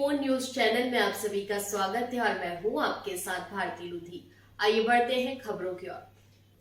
वी4 news channel में आप सभी का स्वागत है और मैं हूं आपके साथ भारती लुधी। आइए बढ़ते हैं खबरों की ओर।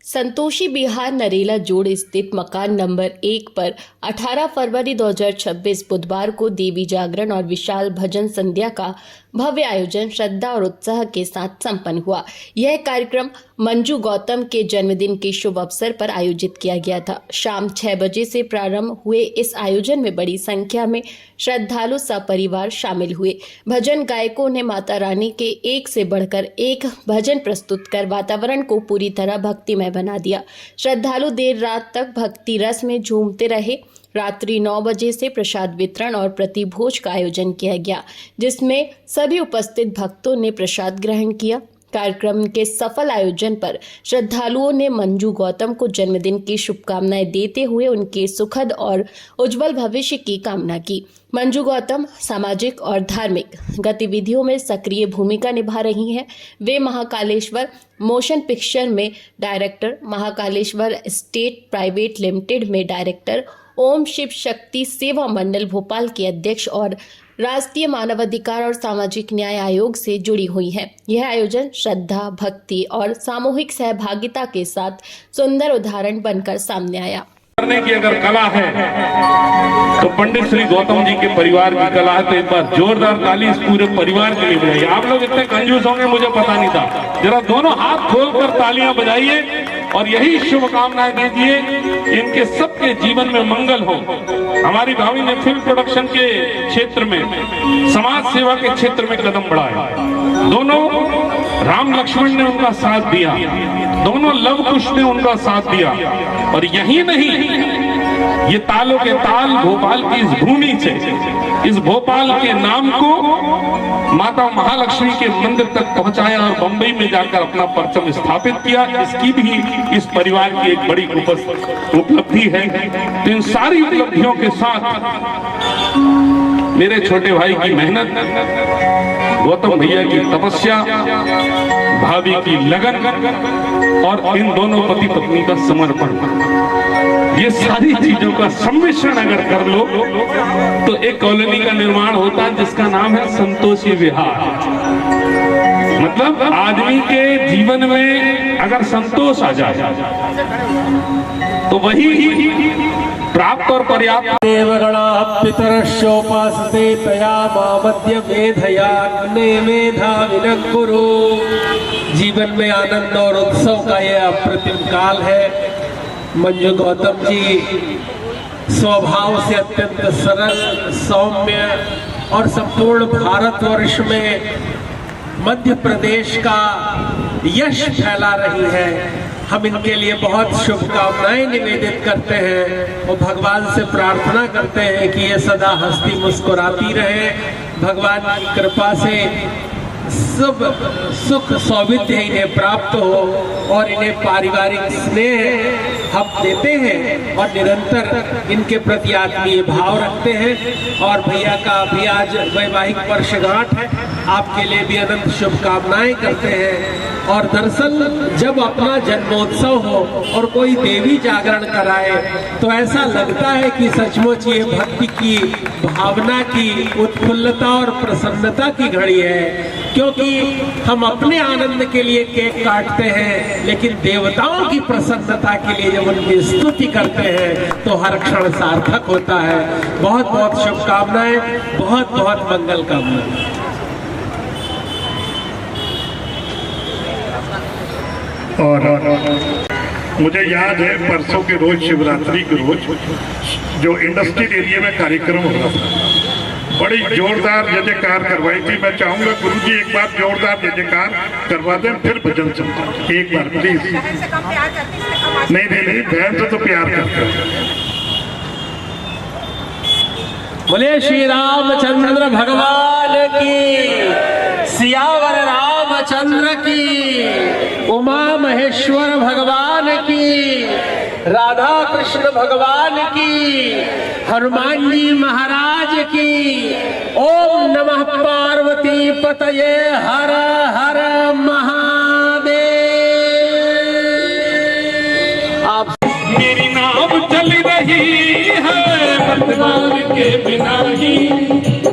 संतोषी बिहार नरेला जोड़ स्थित मकान नंबर 1 पर 18 फरवरी 2026 बुधवार को देवी जागरण और विशाल भजन संध्या का भव्य आयोजन श्रद्धा और उत्साह के साथ संपन्न हुआ। यह कार्यक्रम मंजू गौतम के जन्मदिन के शुभ अवसर पर आयोजित किया गया था। शाम 6 बजे से प्रारंभ हुए इस आयोजन में बड़ी संख्या में श्रद्धालु सपरिवार शामिल हुए। भजन गायकों ने माता रानी के एक से बढ़कर एक भजन प्रस्तुत कर वातावरण को पूरी तरह भक्तिमय बना दिया। श्रद्धालु देर रात तक भक्ति रस में झूमते रहे। रात्रि 9 बजे से प्रसाद वितरण और प्रतिभोज का आयोजन किया गया, जिसमें सभी उपस्थित भक्तों ने प्रसाद ग्रहण किया। कार्यक्रम के सफल आयोजन पर श्रद्धालुओं ने मंजू गौतम को जन्मदिन की शुभकामनाएं देते हुए उनके सुखद और उज्जवल भविष्य की कामना की। मंजू गौतम सामाजिक और धार्मिक गतिविधियों में सक्रिय भूमिका निभा रही हैं। वे महाकालेश्वर मोशन पिक्चर में director, Mahakaleshwar state private limited में डायरेक्टर, ओम शिव शक्ति सेवा मंडल भोपाल के अध्यक्ष और राष्ट्रीय मानवाधिकार और सामाजिक न्याय आयोग से जुड़ी हुई हैं। यह आयोजन श्रद्धा, भक्ति और सामूहिक सहभागिता के साथ सुंदर उदाहरण बनकर सामने आया। करने की अगर कला है तो पंडित श्री गौतम जी के परिवार की कला है। तो एक बार जोरदार ताली इस पूरे परिवार के लिए बजाइए। आप लोग इतने कंजूस होंगे मुझे पता नहीं था। जरा दोनों हाथ खोलकर तालियां बजाइए और यही शुभकामनाएं दीजिए इनके सबके जीवन में मंगल हो। हमारी भाभी ने फिल्म प्रोडक्शन के क्षेत्र में, समाज सेवा के क्षेत्र में कदम बढ़ाया। दोनों राम लक्ष्मण ने उनका साथ दिया, दोनों लव कुश ने उनका साथ दिया। और यही नहीं, ये तालों के ताल भोपाल की इस भूमि से, इस भोपाल के नाम को माता महालक्ष्मी के मंदिर तक पहुंचाया और बंबई में जाकर अपना परचम स्थापित किया। इसकी भी इस परिवार की एक बड़ी उपलब्धि है। तो इन सारी उपलब्धियों के साथ मेरे छोटे भाई की मेहनत, गौतम भैया की तपस्या, भाभी की लगन और इन दोनों पति पत्नी का समर्पण, ये सारी चीजों का सम्मिश्रण अगर कर लो तो एक कॉलोनी का निर्माण होता है जिसका नाम है संतोषी विहार। मतलब आदमी के जीवन में अगर संतोष आ जाए तो वही प्राप्त और पर्याप्त। देवगणा पितरश्चोपासते तया मामद्य मेधया मेधा विनकुरु। जीवन में आनंद और उत्सव का यह अप्रतिम काल है। मंजू गौतम जी स्वभाव से अत्यंत सरल, सौम्य और संपूर्ण भारतवर्ष में मध्य प्रदेश का यश फैला रही है। हम इनके लिए बहुत शुभकामनाएं निवेदित करते हैं और भगवान से प्रार्थना करते हैं कि ये सदा हंसती मुस्कुराती रहे। भगवान की कृपा से सब सुख सौविध्य इन्हें प्राप्त हो और इन्हें पारिवारिक स्नेह हम देते हैं और निरंतर इनके प्रति आत्मीय भाव रखते हैं। और भैया का भी आज वैवाहिक वर्षगांठ है, आपके लिए भी अनंत शुभकामनाएं करते हैं। और दरअसल जब अपना जन्मोत्सव हो और कोई देवी जागरण कराए तो ऐसा लगता है कि सचमुच ये भक्ति की भावना की उत्फुल्लता और प्रसन्नता की घड़ी है। क्योंकि हम अपने आनंद के लिए केक काटते हैं, लेकिन देवताओं की प्रसन्नता के लिए जब उनकी स्तुति करते हैं तो हर क्षण सार्थक होता है। बहुत बहुत शुभकामनाएं, बहुत बहुत मंगल कामनाएं। और मुझे याद है परसों के रोज, शिवरात्रि के रोज, जो इंडस्ट्रियल एरिया में कार्यक्रम हो रहा था, बड़ी जोरदार जय जयकार करवाई थी। मैं चाहूंगा गुरुजी एक बार जोरदार जय जयकार करवा दें, फिर भजन सुनता एक बार प्लीज। नहीं, बहन से तो प्यार करते हैं। बोले श्री रामचंद्र भगवान की, सियावर रामचंद्र की, उमा महेश्वर भगवान की, राधा कृष्ण भगवान की, हनुमान जी महाराज की। ओम नमः पार्वती पतये हर हर महादेव। आप मेरी नाव चल रही है वर्तमान के बिना ही,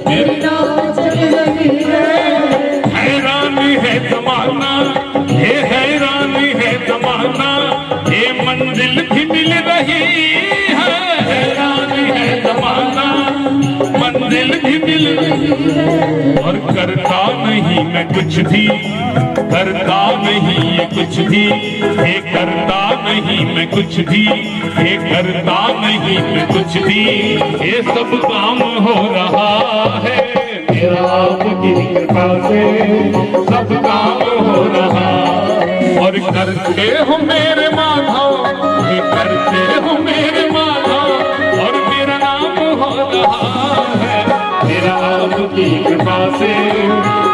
मेरी नाव चल रही जमाना, ये हैरानी है जमाना, ये मंजिल भी मिल रही है, हैरानी है जमाना, मंजिल भी मिल रही है। और करता नहीं मैं कुछ भी, करता नहीं ये कुछ भी, ये करता नहीं मैं कुछ भी, ये करता नहीं मैं कुछ भी, ये सब काम हो रहा है मेरा आपकी कृपा से, सब काम हो रहा। और करते हो मेरे माधव, ये करते हो मेरे माधव, और मेरा नाम हो रहा है मेरा आपकी कृपा से,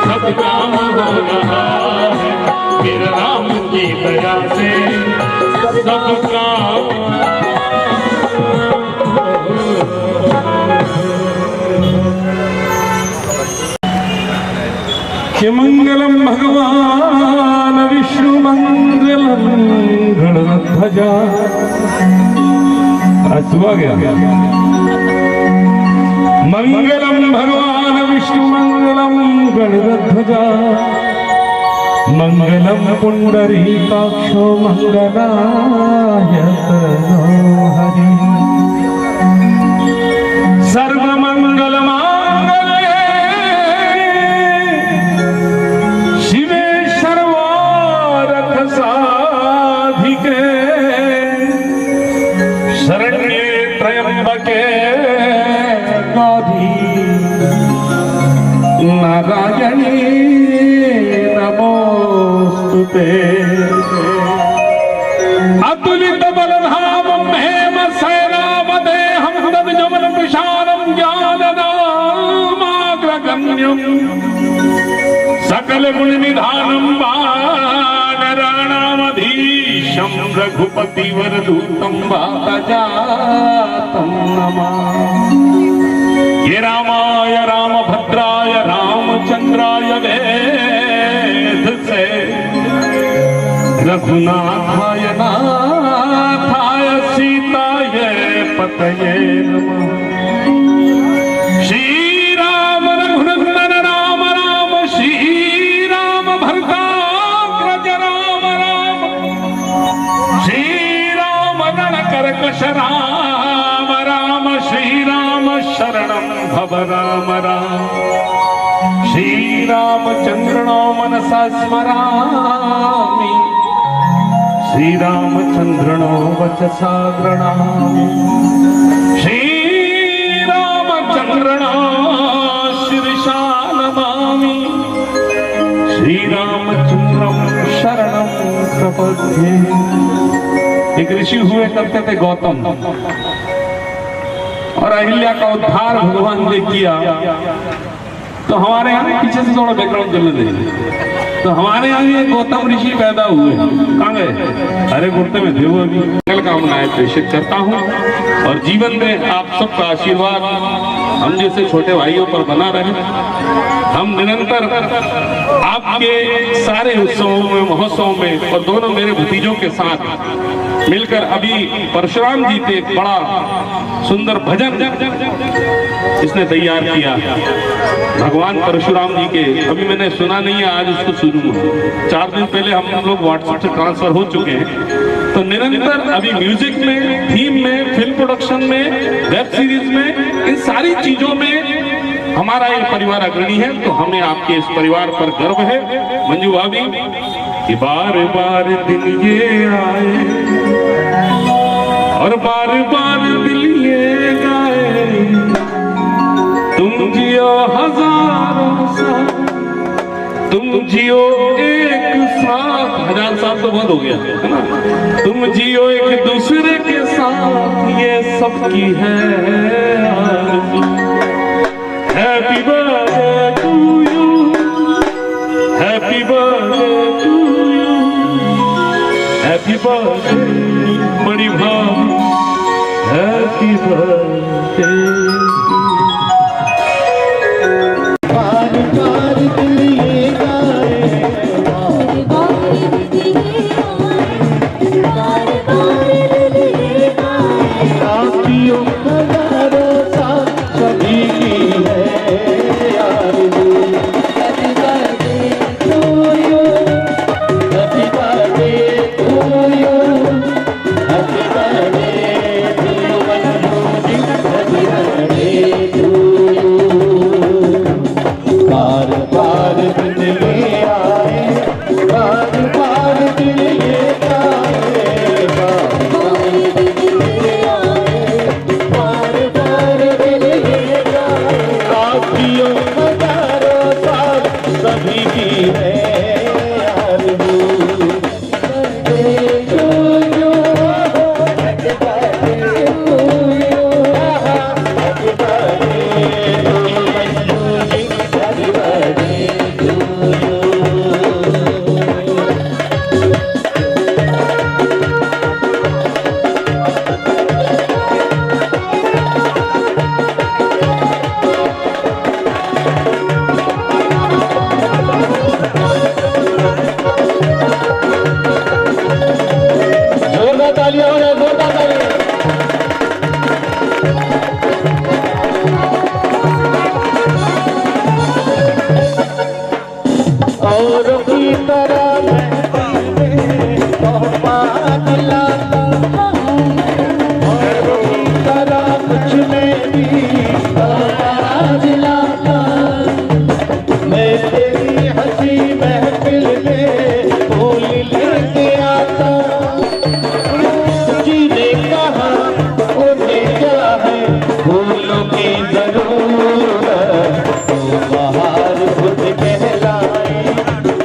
सब काम हो रहा है मेरा नाम की दया से, सब काम। कि मंगलम भगवान विष्णु मंगलम गणध्वजा। सुबह गया। मंगलम भगवान विष्णु मंगलम गणध्वजा, मंगलम पुंडरीकाक्षो मंगलाय तनो हरि। सर्वमंगल मांगल्ये शिवे सर्वार्थ साधिके, शरण्ये त्र्यंबके गौरी नारायणी नमोस्तुते। अतुलित बलधामं हेम सैनावदेहं तद्जमन विशालं ज्ञानदामाग्रगण्यं, सकल गुण निधानं वानराणामधीशं रघुपति वरदूतं वातजातं नमामि। ये रामाय रामभद्राय रामचंद्राय वेद से, रघुनाथाय नाथाय सीताय पतये नमः। श्री राम रघुनंदन राम राम, श्री राम भरताग्रज राम राम, श्री राम रणकर्कश राम राम, श्री राम शरणं भव राम राम। श्री रामचंद्रणो मनसा स्मरामि, श्री रामचंद्रणो वचसा गृणामि। श्री रामचंद्रणो शिरसा नमामि, श्री रामचंद्रं शरणं प्रपद्ये। एक ऋषि हुए करते थे गौतम, और अहिल्या का उद्धार भगवान ने किया। तो हमारे यहाँ पीछे से थोड़ा बैकग्राउंड चलने देंगे। तो हमारे यहाँ भी एक गौतम ऋषि पैदा हुए, कहाँ गए? अरे गुर्ते में थे वो अभी। कामनाएं प्रेषित करता हूँ, और जीवन में आप सबका आशीर्वाद हम जैसे छोटे भाइयों पर बना रहे। हम निरंतर आपके सारे उत्सवों में, महोत्सवों में, और दोनों मेरे भतीजों के साथ मिलकर अभी परशुराम जी के एक बड़ा सुंदर भजन इसने तैयार किया भगवान परशुराम जी के। अभी मैंने सुना नहीं है, आज उसको सुनूंगा। 4 दिन पहले हम लोग व्हाट्सएप से ट्रांसफर हो चुके हैं। तो निरंतर अभी म्यूजिक में, थीम में, फिल्म प्रोडक्शन में, वेब सीरीज में, इन सारी चीजों में हमारा ये परिवार अग्रणी है। तो हमें आपके इस परिवार पर गर्व है मंजू भाभी, कि बार बार दिन ये आए और बार बार दिल ये गाए, तुम जियो हजारों साल, तुम जियो एक साथ। 1000 साल तो बहुत हो गया है ना। तुम जियो एक दूसरे के साथ, ये सबकी है आरज़ू। Happy birthday to you, happy birthday to you, happy birthday बड़ी भाभी, हैप्पी बर्थडे। बार बार दिल ये गाए, बार बार दिल ये गाए, बार बार दिल ये गाए। साथियों हजारों साथ सभी की है आरज़ू। Happy birthday to you. महफिल में तोहफा दिलाता और तरह कुछ में भी तोहफा दिलाता मैं तेरी हंसी महफिल में फूल लेके आता जी ने कहा उन्हें क्या है फूलों की जरूरत तो बाहर खुद कहलाए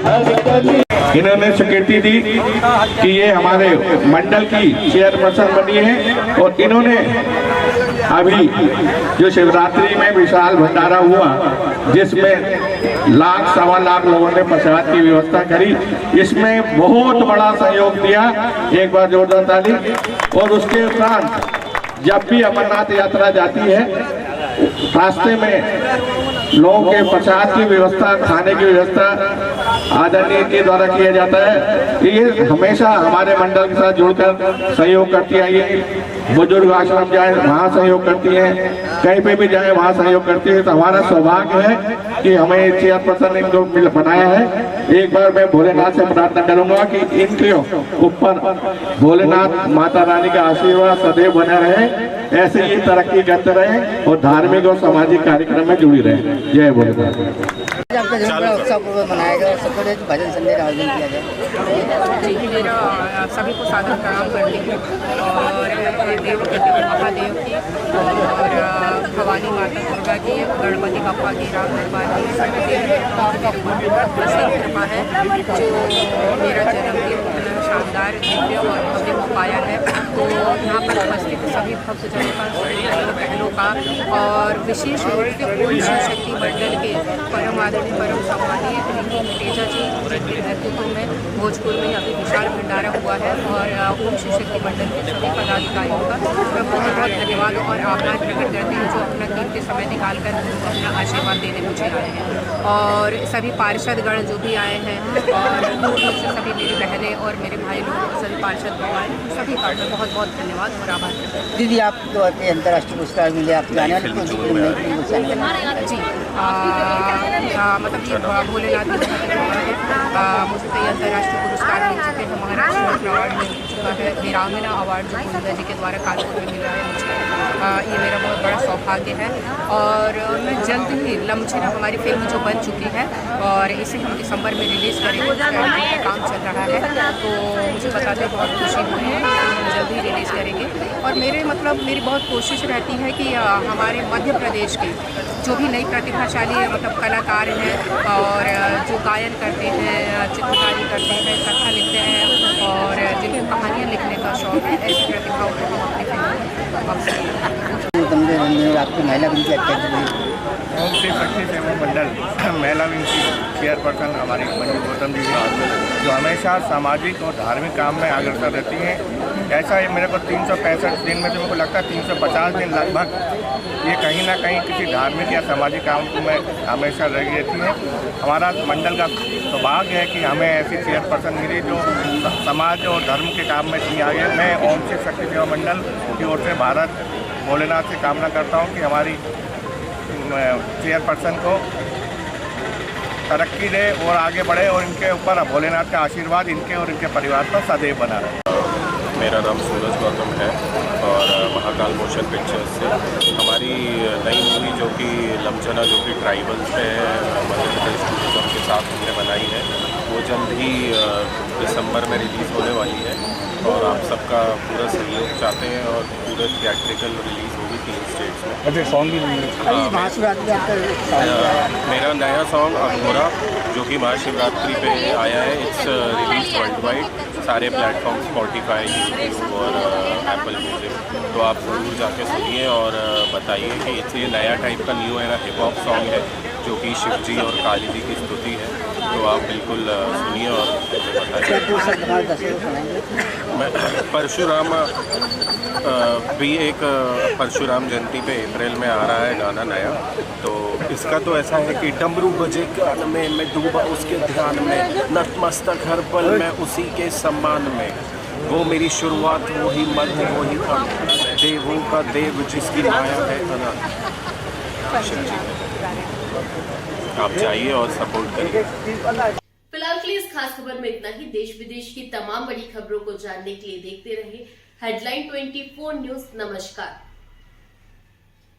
हर कली। इन्होंने स्वीकृति दी कि ये हमारे मंडल की चेयरपर्सन बनी है और इन्होंने अभी जो शिवरात्रि में विशाल भंडारा हुआ जिसमें लाख सवा लाख लोगों ने प्रसाद की व्यवस्था करी, इसमें बहुत बड़ा सहयोग दिया। एक बार जोरदार ताली। और उसके उपरांत जब भी अमरनाथ यात्रा जाती है रास्ते में लोगों के प्रसाद की व्यवस्था, खाने की व्यवस्था आदरणीय के द्वारा किया जाता है। ये हमेशा हमारे मंडल के साथ जुड़कर सहयोग करती आई है। बुजुर्ग आश्रम जाए वहाँ सहयोग करती है, कहीं पे भी जाए वहाँ सहयोग करती है। तो हमारा सौभाग्य है कि हमें चेयरपर्सन इनको बनाया है। एक बार मैं भोलेनाथ से प्रार्थना करूंगा कि इनके ऊपर भोलेनाथ माता रानी का आशीर्वाद सदैव बना रहे, ऐसे ही तरक्की करते रहे और धार्मिक और सामाजिक कार्यक्रम में जुड़ी रहे। जय भोलेनाथ। आपका जो बड़ा उत्सव मनाया गया और सबको भजन संध्या का आयोजन किया गया। जी, मेरा सभी को सादर प्रणाम करती हूँ और देव महादेव की और भवानी माता दुर्गा की, गणपति बप्पा की, राम दरबार की सभी कृपा है जो मेरा जन्मदिन शानदार दिव्य और भव्य हो पाया है। तो यहाँ पर उपस्थित सभी भक्तजनों का, सभी बहनों का और विशेष रूप से ओम शिव शक्ति मंडल के परम आदरणीय परम सम्मानीय तेजा जी के नेतृत्व में भोजपुर में अभी विशाल भंडारा हुआ है और ओम शिव शक्ति मंडल के सभी पदाधिकारियों का मैं बहुत बहुत धन्यवाद और आभार प्रकट करती हूँ जो अपना कीमती समय निकालकर अपना आशीर्वाद देने मुझे आए हैं। और सभी पार्षदगण जो भी आए हैं और दूर दूर से सभी मेरी बहनें और मेरे भाई लोग सभी पार्षद लोग आए, सभी का मैं बहुत बहुत धन्यवाद और आभार प्रकट करती हूँ। दीदी आपको अंतर्राष्ट्रीय पुरस्कार मिले, आप जाने वाले जी मतलब ये भोलेनाथ मुझे तो ये अंतर्राष्ट्रीय पुरस्कार मिल चुके हैं। महाराष्ट्र अवार्ड मिल चुका है, वीरांगना अवार्ड जो कुंदा जी के द्वारा कानपुर में मिला है मुझे, ये मेरा बहुत बड़ा सौभाग्य है। और मैं जल्द ही लम्छना हमारी फिल्म जो बन चुकी है और इसे हम दिसंबर में रिलीज़ करेंगे, उसका काम चल रहा है। तो मुझे बताते बहुत खुशी हुई है, हम जल्द ही रिलीज़ करेंगे। और मेरी बहुत कोशिश रहती है कि हमारे मध्य प्रदेश के जो भी नई प्रतिभाशाली मतलब कलाकार हैं और जो गायन करते हैं, चित्रकारी करते हैं, कथा लिखते हैं और जिनको कहानियाँ लिखने का शौक़ है, ऐसी प्रतिभाओं को हम अपनी फिल्म आपकी महिला विंग ओम शिव शक्ति सेवा मंडल महिला विंग की चेयरपर्सन हमारी मंजू गौतम जी जो हमेशा सामाजिक और धार्मिक काम में अग्रसर रहती हैं। ऐसा है मेरे को 365 दिन में जो मेरे को लगता है 350 दिन लगभग ये कहीं ना कहीं किसी धार्मिक या सामाजिक काम में हमेशा रही रहती है। हमारा मंडल का सौभाग्य है कि हमें ऐसी चेयरपर्सन मिली जो समाज और धर्म के काम में थी आगे। मैं ओम शिव शक्ति सेवा मंडल की ओर से भारत भोलेनाथ से कामना करता हूँ कि हमारी चेयरपर्सन को तरक्की दे और आगे बढ़े और इनके ऊपर भोलेनाथ का आशीर्वाद इनके और इनके परिवार पर सदैव बना रहे। मेरा नाम सूरज गौतम है और महाकाल मोशन पिक्चर्स से हमारी नई मूवी जो कि लम्छना जो कि ट्राइबल्स पे मध्य प्रदेश टूरिज्म के साथ हमने बनाई है वो जल्द ही दिसंबर में रिलीज़ होने वाली है और आप सबका पूरा सहयोग चाहते हैं और पूरे थिएट्रिकल रिलीज़ होगी 3 स्टेट्स में। अच्छा सॉन्ग भी मेरा नया सॉन्ग अघोरा जो कि महाशिवरात्रि पे आया है, इट्स रिलीज वर्ल्ड वाइड सारे प्लेटफॉर्म स्पॉटिफाई, यूट्यूब और एप्पल म्यूज़िक। तो आप ज़रूर जाके सुनिए और बताइए कि ये नया टाइप का new era hip hop song है जो कि शिव जी और काली जी की स्तुति है। तो आप बिल्कुल सुनिए और बताइए। परशुराम भी एक परशुराम जयंती पे अप्रैल में आ रहा है गाना नया। तो इसका तो ऐसा है कि डमरू बजे कान में, मैं डूबा उसके ध्यान में, नतमस्तक हर पल में उसी के सम्मान में, वो मेरी शुरुआत वही मध्य वही अंत, देवों का देव जिसकी माया है अनंत। आप जाइए और सपोर्ट करिए। फिलहाल के लिए इस खास खबर में इतना ही। देश विदेश की तमाम बड़ी खबरों को जानने के लिए देखते रहे हेडलाइन 24 न्यूज। नमस्कार।